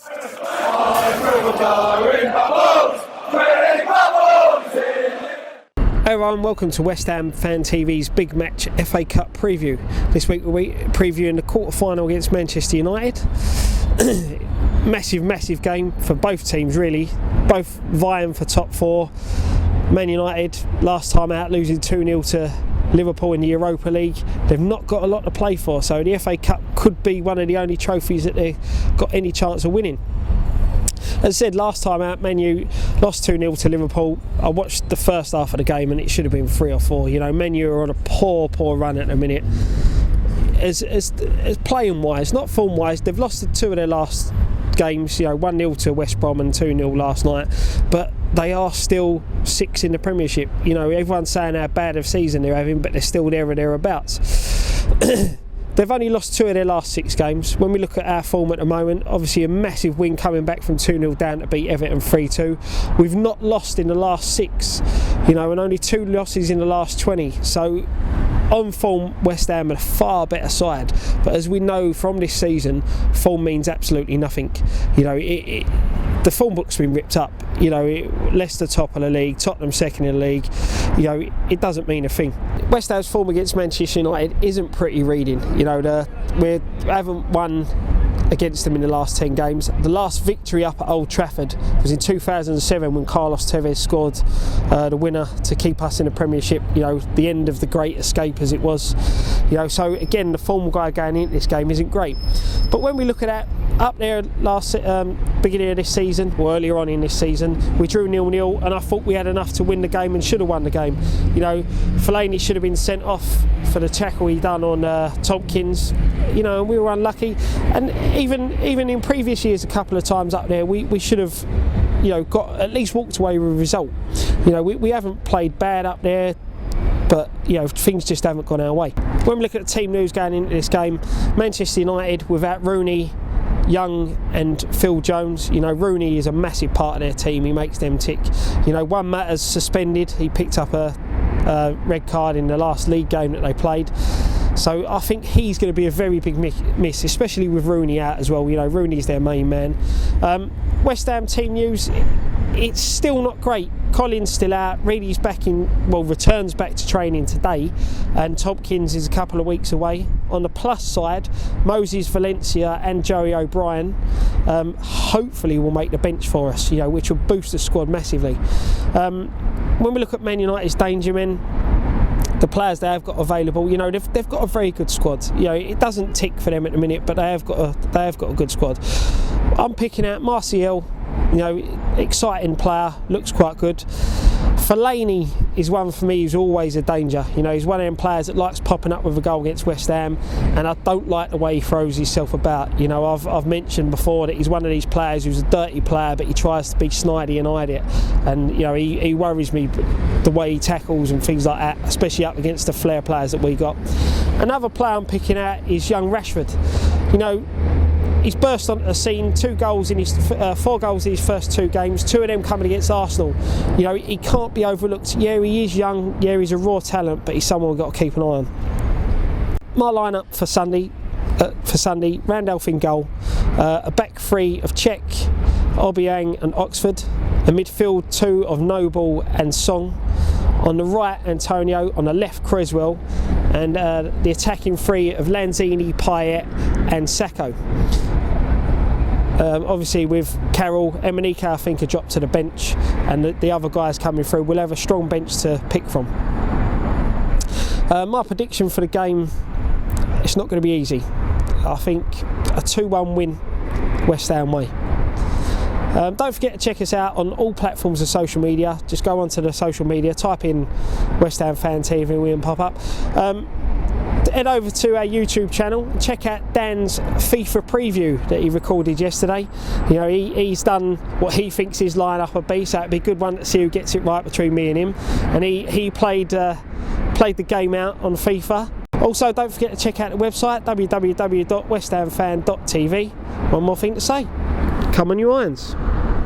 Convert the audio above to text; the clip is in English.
Hey everyone, welcome to West Ham Fan TV's Big Match FA Cup preview. This week we're previewing the quarter-final against Manchester United. Massive game for both teams really, both vying for top four. Man United last time out losing 2-0 to Liverpool in the Europa League. They've not got a lot to play for, so the FA Cup could be one of the only trophies that they've got any chance of winning. As I said, last time out, Man U lost 2-0 to Liverpool. I watched the first half of the game and it should have been 3 or 4. You know, Man U are on a poor run at the minute. As playing wise, not form wise, they've lost 2 of their last games. You know, 1-0 to West Brom and 2-0 last night. But they are still 6th in the Premiership. You know, everyone's saying how bad of season they're having, but they're still there or thereabouts. They've only lost 2 of their last 6 games. When we look at our form at the moment, obviously a massive win coming back from 2-0 down to beat Everton 3-2. We've not lost in the last 6, you know, and only 2 losses in the last 20. So on form, West Ham are a far better side. But as we know from this season, form means absolutely nothing. You know, the form book's been ripped up. You know, Leicester top of the league, Tottenham second in the league. You know, it doesn't mean a thing. West Ham's form against Manchester United isn't pretty reading. You know, we haven't won against them in the last 10 games. The last victory up at Old Trafford was in 2007 when Carlos Tevez scored the winner to keep us in the Premiership. You know, the end of the Great Escape as it was. You know, so again, the form guy going into this game isn't great. But when we look at that, up there last beginning of this season, or earlier on in this season, we drew 0-0, and I thought we had enough to win the game and should have won the game. You know, FELANI should have been sent off for the tackle he done on Tompkins. You know, and we were unlucky. And even in previous years, a couple of times up there, we should have, you know, got at least walked away with a result. You know, we haven't played bad up there, but you know, things just haven't gone our way. When we look at the team news going into this game, Manchester United without ROONEY, Young and Phil Jones. You know, ROONEY is a massive part of their team. He makes them tick. You know, Juan Mata's suspended. He picked up a red card in the last league game that they played. So I think he's going to be a very big miss, especially with ROONEY out as well. You know, ROONEY's their main man. West Ham team news, it's still not great. Colin's still out. Reedy's returns back to training today, and Tompkins is a couple of weeks away. On the plus side, Moses, Valencia and Joey O'Brien hopefully will make the bench for us, you know, which will boost the squad massively. When we look at Man United's danger men, the players they have got available, you know, they've got a very good squad. You know, it doesn't tick for them at the minute, but they have got a good squad. I'm picking out Martial. You know, exciting player, looks quite good. FELANI is one for me who's always a danger. You know, he's one of them players that likes popping up with a goal against West Ham, and I don't like the way he throws himself about. You know, I've mentioned before that he's one of these players who's a dirty player, but he tries to be snidey and hide it. And you know, he worries me the way he tackles and things like that, especially up against the flair players that we got. Another player I'm picking out is young Rashford. You know, he's burst onto the scene. 4 goals in his first 2 games, 2 of them coming against Arsenal. You know, he can't be overlooked. Yeah, he is young. Yeah, he's a raw talent, but he's someone we've got to keep an eye on. My lineup for Sunday, Randolph in goal, a back 3 of Cech, Obiang and Oxford, a midfield 2 of Noble and Song. On the right, Antonio. On the left, Creswell. And the attacking 3 of Lanzini, Payet and Sacco. Obviously with CARROLL, EMINIKE I think are dropped to the bench, and the other guys coming through. We'll have a strong bench to pick from. My prediction for the game, it's not going to be easy. I think a 2-1 win West Ham way. Don't forget to check us out on all platforms of social media. Just go onto the social media, type in West Ham Fan TV and we'll pop up. Head over to our YouTube channel and check out Dan's FIFA preview that he recorded yesterday. You know, he's done what he thinks his lineup would be, so it'd be a good one to see who gets it right between me and him. And he played the game out on FIFA. Also, don't forget to check out the website www.westhamfan.tv. One more thing to say, come on you Irons.